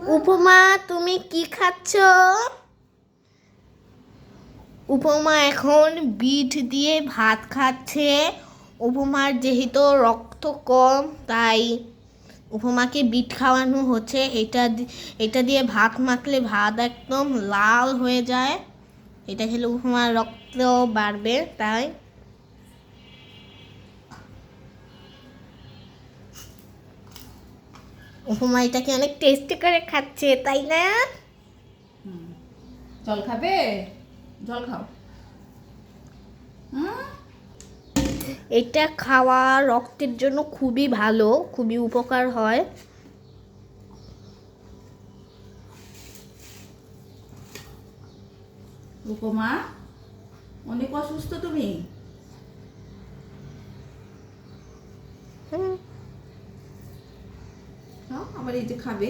উপমা তুমি কি খাচ্ছ? উপমা এখন বিট দিয়ে ভাত খাচ্ছে। উপমার যেহেতু রক্ত কম, তাই উপমাকে বিট খাওয়ানো হচ্ছে। এটা দিয়ে ভাত মাখলে ভাত একদম লাল হয়ে যায়। এটা খেলে উপমার রক্ত বাড়বে, তাই উপমা এটাকে অনেক টেস্টি করে খাচ্ছে, তাই না? জল খাবে? জল খাও। এটা খাওয়া রক্তের জন্য খুবই ভালো, খুবই উপকার হয়। উপমা, অনেক অসুস্থ তুমি। আবার এই যে খাবে।